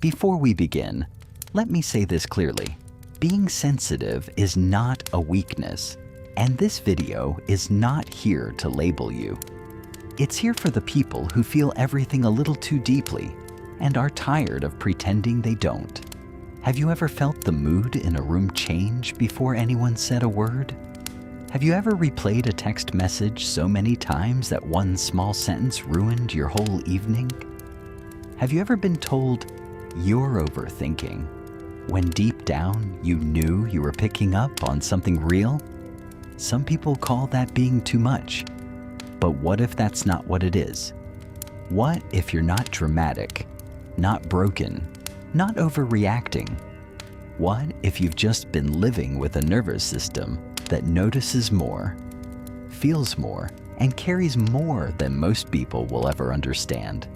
Before we begin, let me say this clearly. Being sensitive is not a weakness, and this video is not here to label you. It's here for the people who feel everything a little too deeply and are tired of pretending they don't. Have you ever felt the mood in a room change before anyone said a word? Have you ever replayed a text message so many times that one small sentence ruined your whole evening? Have you ever been told, "You're overthinking," when deep down you knew you were picking up on something real? Some people call that being too much. But what if that's not what it is? What if you're not dramatic, not broken, not overreacting? What if you've just been living with a nervous system that notices more, feels more, and carries more than most people will ever understand?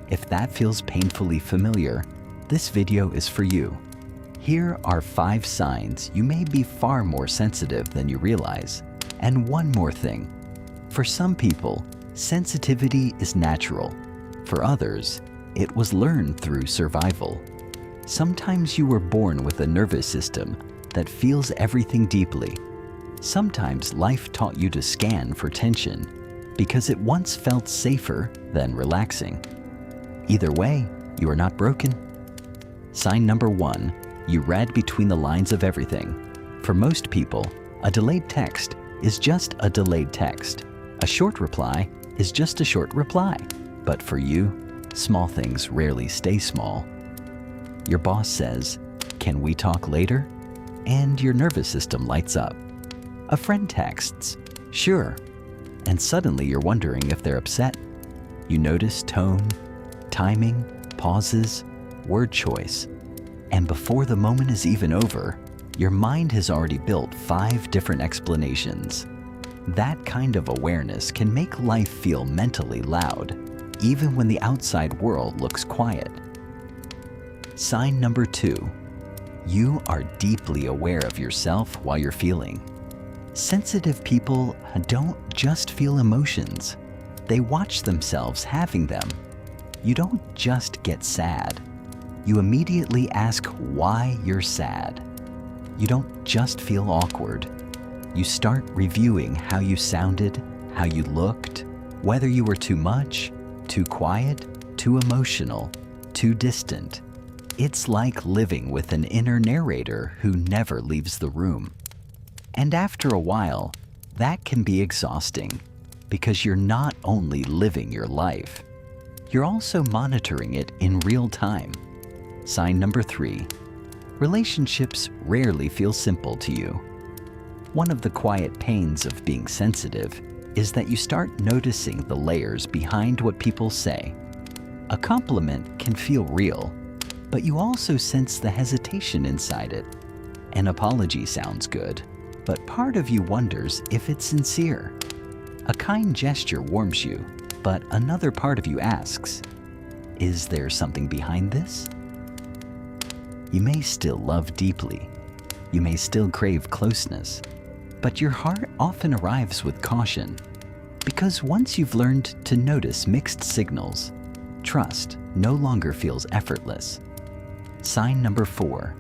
If that feels painfully familiar, this video is for you. Here are 5 signs you may be far more sensitive than you realize. And one more thing. For some people, sensitivity is natural. For others, it was learned through survival. Sometimes you were born with a nervous system that feels everything deeply. Sometimes life taught you to scan for tension because it once felt safer than relaxing. Either way, you are not broken. Sign number 1, you read between the lines of everything. For most people, a delayed text is just a delayed text. A short reply is just a short reply. But for you, small things rarely stay small. Your boss says, "Can we talk later?" And your nervous system lights up. A friend texts, "Sure," and suddenly you're wondering if they're upset. You notice tone, timing, pauses, word choice, and before the moment is even over, your mind has already built 5 different explanations. That kind of awareness can make life feel mentally loud, even when the outside world looks quiet. Sign number 2, you are deeply aware of yourself while you're feeling. Sensitive people don't just feel emotions, they watch themselves having them. You don't just get sad, you immediately ask why you're sad. You don't just feel awkward, you start reviewing how you sounded, how you looked, whether you were too much, too quiet, too emotional, too distant. It's like living with an inner narrator who never leaves the room. And after a while, that can be exhausting because you're not only living your life, you're also monitoring it in real time. Sign number 3, relationships rarely feel simple to you. One of the quiet pains of being sensitive is that you start noticing the layers behind what people say. A compliment can feel real, but you also sense the hesitation inside it. An apology sounds good, but part of you wonders if it's sincere. A kind gesture warms you, but another part of you asks, is there something behind this? You may still love deeply. You may still crave closeness, but your heart often arrives with caution. Because once you've learned to notice mixed signals, trust no longer feels effortless. Sign number 4,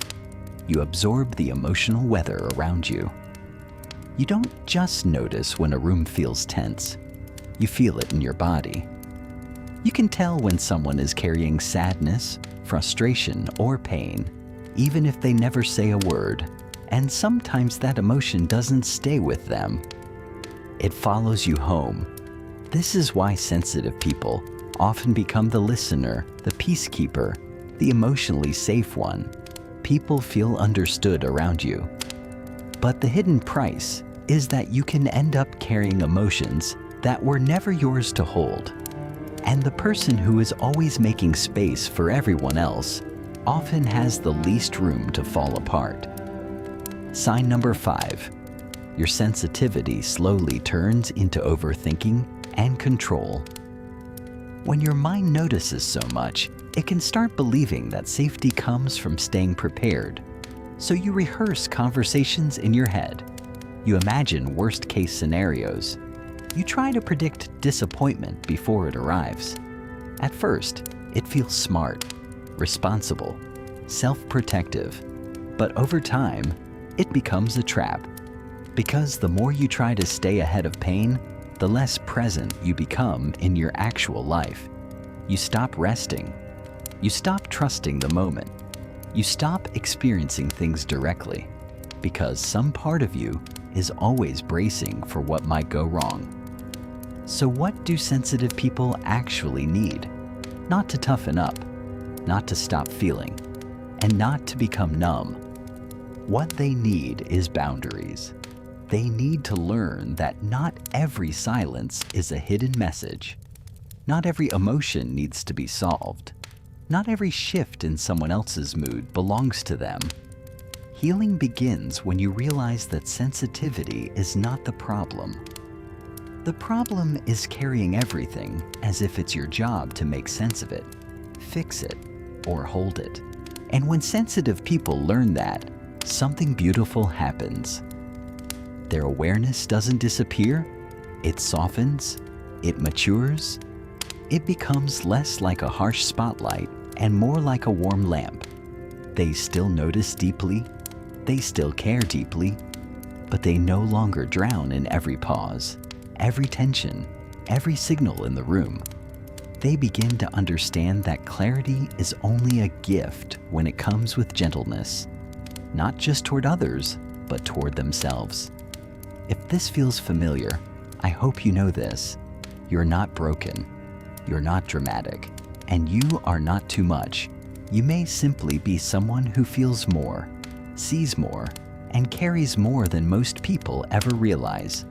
you absorb the emotional weather around you. You don't just notice when a room feels tense, you feel it in your body. You can tell when someone is carrying sadness, frustration, or pain, even if they never say a word, and sometimes that emotion doesn't stay with them. It follows you home. This is why sensitive people often become the listener, the peacekeeper, the emotionally safe one. People feel understood around you. But the hidden price is that you can end up carrying emotions that were never yours to hold. And the person who is always making space for everyone else often has the least room to fall apart. Sign number 5, your sensitivity slowly turns into overthinking and control. When your mind notices so much, it can start believing that safety comes from staying prepared. So you rehearse conversations in your head. You imagine worst-case scenarios. You try to predict disappointment before it arrives. At first, it feels smart. responsible, self-protective. But over time, it becomes a trap. Because the more you try to stay ahead of pain, the less present you become in your actual life. You stop resting. You stop trusting the moment. You stop experiencing things directly because some part of you is always bracing for what might go wrong. So what do sensitive people actually need? Not to toughen up, not to stop feeling, and not to become numb. What they need is boundaries. They need to learn that not every silence is a hidden message. Not every emotion needs to be solved. Not every shift in someone else's mood belongs to them. Healing begins when you realize that sensitivity is not the problem. The problem is carrying everything as if it's your job to make sense of it, fix it, or hold it. And when sensitive people learn that, something beautiful happens. Their awareness doesn't disappear, it softens, it matures, it becomes less like a harsh spotlight and more like a warm lamp. They still notice deeply, they still care deeply, but they no longer drown in every pause, every tension, every signal in the room. They begin to understand that clarity is only a gift when it comes with gentleness, not just toward others, but toward themselves. If this feels familiar, I hope you know this. You're not broken, you're not dramatic, and you are not too much. You may simply be someone who feels more, sees more, and carries more than most people ever realize.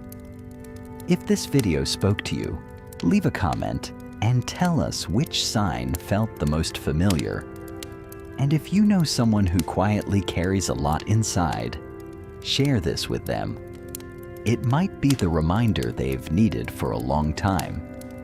If this video spoke to you, leave a comment and tell us which sign felt the most familiar. And if you know someone who quietly carries a lot inside, share this with them. It might be the reminder they've needed for a long time.